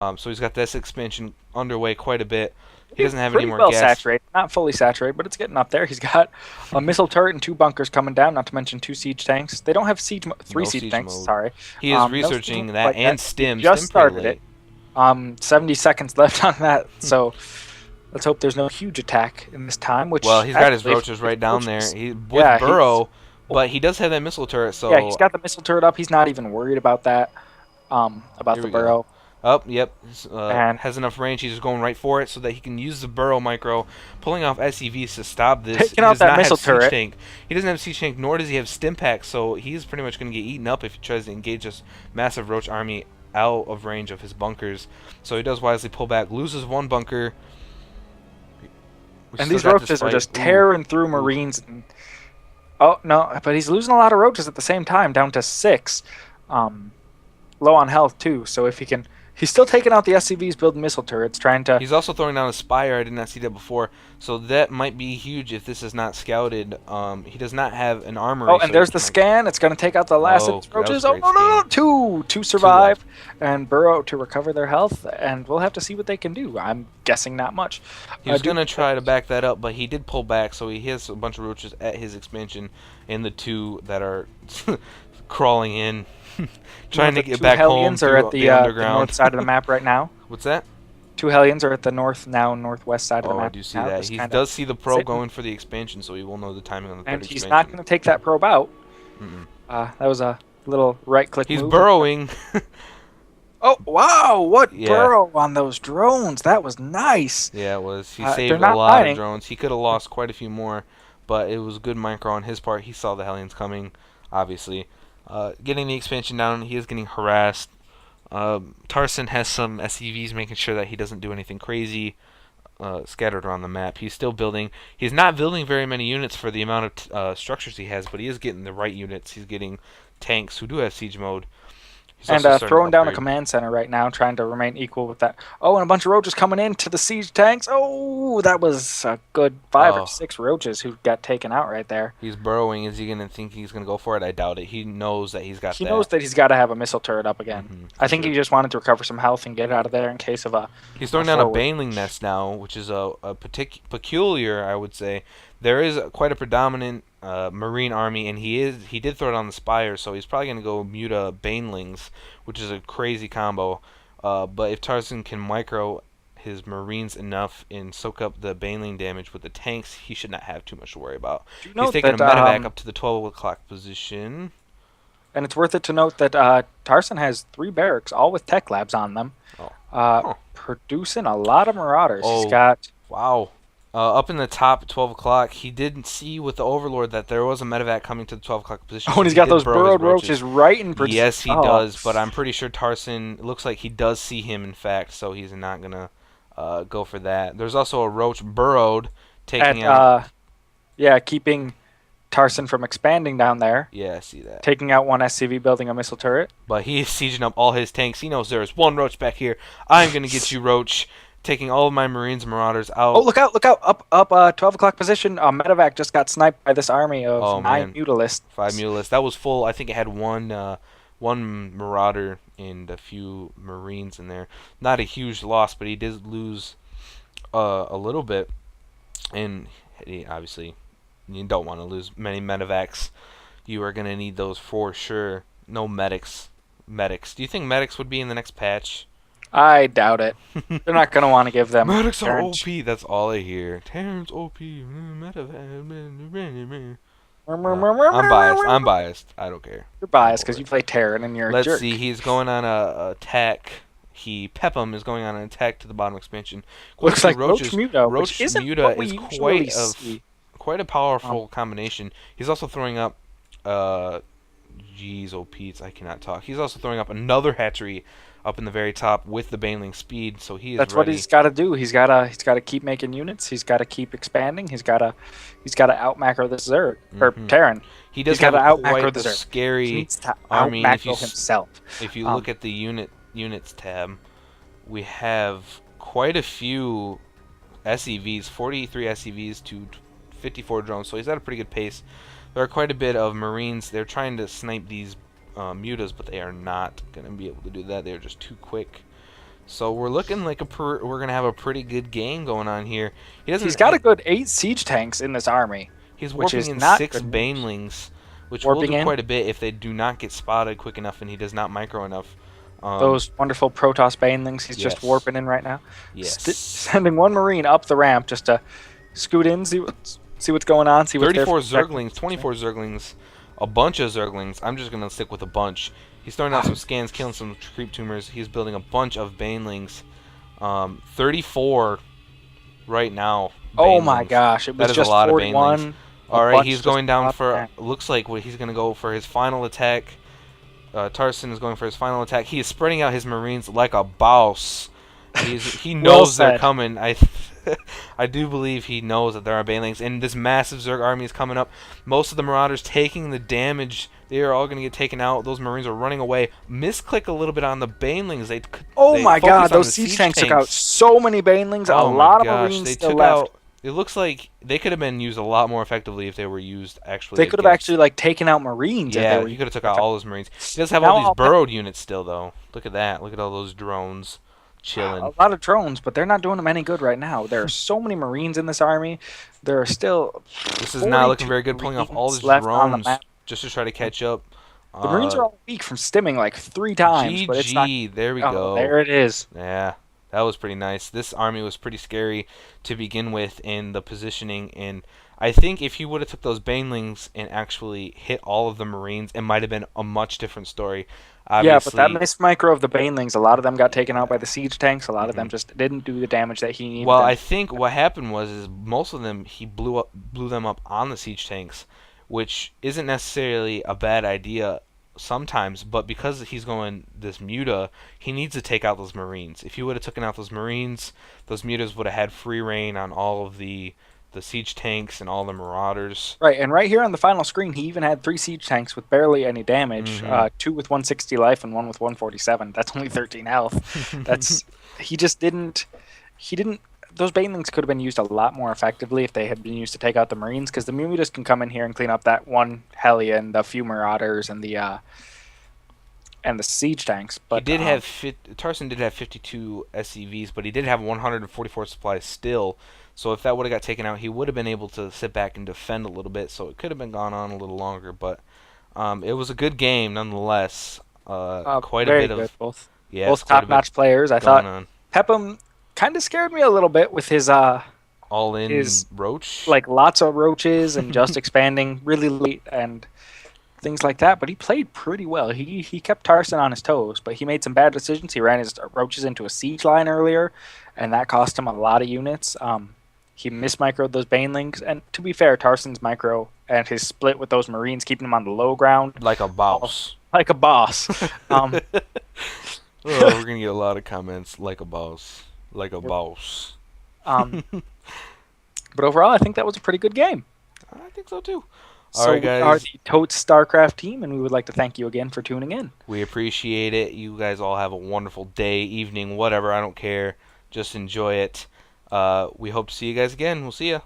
So he's got this expansion underway quite a bit. He It's doesn't have any pretty more well gas. saturated. Not fully saturated, but it's getting up there. He's got a missile turret and 2 bunkers coming down, not to mention 2 siege tanks. They don't have three No siege siege tanks, mode. sorry. He is No siege researching mode that quite and yet. He stim. just Stim pretty started it. late. 70 seconds left on that, so let's hope there's no huge attack in this time. Which Well, he's got his actually, roaches right down there. He with yeah, Burrow, but he does have that missile turret. yeah, he's So got the missile turret up. He's not even worried about that. About here the we go. burrow. Oh, yep. And Has enough range. He's just going right for it so that he can use the Burrow micro, pulling off SCVs to stop this. taking He out does that not missile have turret. siege tank. He doesn't have siege tank, nor does he have stim pack. So he's pretty much going to get eaten up if he tries to engage this massive roach army out of range of his bunkers. So he does wisely pull back, loses 1 bunker. And these roaches are just tearing through Marines. And, oh, no, but he's losing a lot of roaches at the same time, down to 6. Low on health, too. So if he can... He's still taking out the SCVs, building missile turrets, trying to... He's also throwing down a spire. I did not see that before. So that might be huge if this is not scouted. He does not have an armory. Oh, and there's the scan. It's going to take out the last of his roaches. Oh, no. Two survive. And burrow to recover their health. And we'll have to see what they can do. I'm guessing not much. He was going to try to back that up, but he did pull back. So he has a bunch of roaches at his expansion and the 2 that are crawling in. Trying to get back home are at the north side of the map right now. What's that? 2 Hellions are at the northwest side of the map. Oh, I do see that. He does see the probe going for the expansion, so he will know the timing on the third expansion. And he's not going to take that probe out. That was a little right-click move. He's burrowing. Oh, wow! What burrow on those drones? That was nice. Yeah, it was. He saved a lot mining. of drones. He could have lost quite a few more, but it was good micro on his part. He saw the Hellions coming, obviously. Getting the expansion down, he is getting harassed. Tarson has some SCVs making sure that he doesn't do anything crazy scattered around the map. He's still building. He's not building very many units for the amount of structures he has, but he is getting the right units. He's getting tanks who do have siege mode. And throwing down a command center right now, trying to remain equal with that. Oh, and a bunch of roaches coming in to the siege tanks. Oh, that was a good 5 or 6 roaches who got taken out right there. He's burrowing. Is he going to think he's going to go for it? I doubt it. He knows that he's got He knows that he's got to have a missile turret up again. I think he just wanted to recover some health and get out of there in case of a... He's throwing down a baneling nest now, which is a peculiar, I would say. There is quite a predominant Marine army, and he did throw it on the Spire, so he's probably going to go Muta Banelings, which is a crazy combo. But if Tarson can micro his Marines enough and soak up the Baneling damage with the tanks, he should not have too much to worry about. He's taking a medevac up to the 12 o'clock position. And it's worth it to note that Tarson has 3 barracks, all with tech labs on them, producing a lot of Marauders. He's got... Wow. Up in the top at 12 o'clock, he didn't see with the Overlord that there was a medevac coming to the 12 o'clock position. Oh, and he's got those burrowed roaches right in position. Yes, he does, but I'm pretty sure Tarson, it looks like he does see him, in fact, so he's not going to go for that. There's also a roach burrowed, taking out... keeping Tarson from expanding down there. Yeah, I see that. Taking out 1 SCV, building a missile turret. But he is sieging up all his tanks. He knows there is 1 roach back here. I'm going to get you, roach. Taking all of my Marines and Marauders out. Oh, look out, look out. Up, 12 o'clock position. Medevac just got sniped by this army of 9 Mutalisks. 5 Mutalisks. That was full. I think it had one Marauder and a few Marines in there. Not a huge loss, but he did lose a little bit. And obviously, you don't want to lose many Medevacs. You are going to need those for sure. No medics. Do you think medics would be in the next patch? I doubt it. They're not going to want to give them... Medics are OP. That's all I hear. Terrence OP. I'm biased. I don't care. You're biased because you play Terran and you're a jerk. Let's see. He's going on a attack. Pepem is going on an attack to the bottom expansion. Looks like Roach Muta. Roach Muta is quite a powerful combination. He's also throwing up... Jeez, oh Pete, I cannot talk. He's also throwing up another hatchery up in the very top with the Baneling speed, so he is That's ready. What he's got to do. He's got to keep making units. He's got to keep expanding. He's got to out macro this Zerg or Terran. He does have have quite the scary he needs to army. himself. If you look at the units tab, we have quite a few SEVs, 43 SEVs to 54 drones, so he's at a pretty good pace. There are quite a bit of Marines. They're trying to snipe these Mutas, but they are not going to be able to do that. They're just too quick. So we're looking like we're gonna have a pretty good game going on here. He doesn't. He's got a good 8 siege tanks in this army, He's which warping is in not 6 good news. banelings, which will Warping do in quite a bit if they do not get spotted quick enough and he does not micro enough. those wonderful Protoss banelings. He's just Yes. warping in right now. Yes. Sending one Marine up the ramp just to scoot in, see what's going on, see what's there. 34 Zerglings, 24 Zerglings, a bunch of Zerglings. I'm just going to stick with a bunch. He's throwing out some scans, killing some creep tumors. He's building a bunch of banelings. 34 right now. Oh my banelings. gosh, it was That is just a lot of 41. banelings. Alright, he's going down for, looks like he's going to go for his final attack. Tarson is going for his final attack. He is spreading out his Marines like a boss. He knows they're coming. I do believe he knows that there are banelings, and this massive Zerg army is coming up. Most of the Marauders taking the damage. They are all going to get taken out. Those Marines are running away. Misclick a little bit on the banelings. They my god, focus on those the siege tanks took tanks. out so many banelings. Oh a my lot of gosh, Marines they still took left. out. It looks like they could have been used a lot more effectively if they were used actually. They could have actually like taken out Marines. Yeah, if they he were could have took out all his Marines. He does have Now all these I'll- burrowed units still, though. Look at that. Look at all those drones chilling. a lot of drones, but they're not doing them any good right now. There are so many Marines in this army. There are still. This is not looking 42 very good, pulling off all these left on the drones map. just to try to catch up. The Marines are all weak from stimming like 3 times, but it's not. GG, there we Oh, go. there it is. Yeah, that was pretty nice. This army was pretty scary to begin with in the positioning, and I think if he would have took those banelings and actually hit all of the Marines, it might have been a much different story. Obviously, Yeah, but that missed micro of the banelings, a lot of them got taken out by the siege tanks. A lot of them just didn't do the damage that he needed. well, them. I think what happened was most of them he blew them up on the siege tanks, which isn't necessarily a bad idea sometimes, but because he's going this muta, he needs to take out those Marines. If he would have taken out those Marines, those mutas would have had free reign on all of the siege tanks and all the Marauders. Right, and right here on the final screen, he even had 3 siege tanks with barely any damage. 2 with 160 life and 1 with 147. That's only 13 health. That's he just didn't. He didn't. Those banelings could have been used a lot more effectively if they had been used to take out the Marines, because the mutas can come in here and clean up that one heli and the few Marauders and the siege tanks. But He did have Tarson did have 52 SCVs, but he did have 144 supplies still. So if that would have got taken out, he would have been able to sit back and defend a little bit. So it could have been gone on a little longer, but it was a good game nonetheless. Quite a bit of both both top-notch players. I thought on. Pepem kind of scared me a little bit with his All in his, roach. like lots of roaches and just expanding really late and things like that. But he played pretty well. He kept Tarson on his toes, but he made some bad decisions. He ran his roaches into a siege line earlier, and that cost him a lot of units. He mismicroed those banelings, and to be fair, Tarson's micro and his split with those Marines, keeping him on the low ground like a boss. like a boss. Oh, we're gonna get a lot of comments. Like a boss. Like a boss. But overall, I think that was a pretty good game. I think so too. So All right, guys. we are the Totes Starcraft team, and we would like to thank you again for tuning in. We appreciate it. You guys all have a wonderful day, evening, whatever. I don't care. Just enjoy it. We hope to see you guys again. We'll see ya.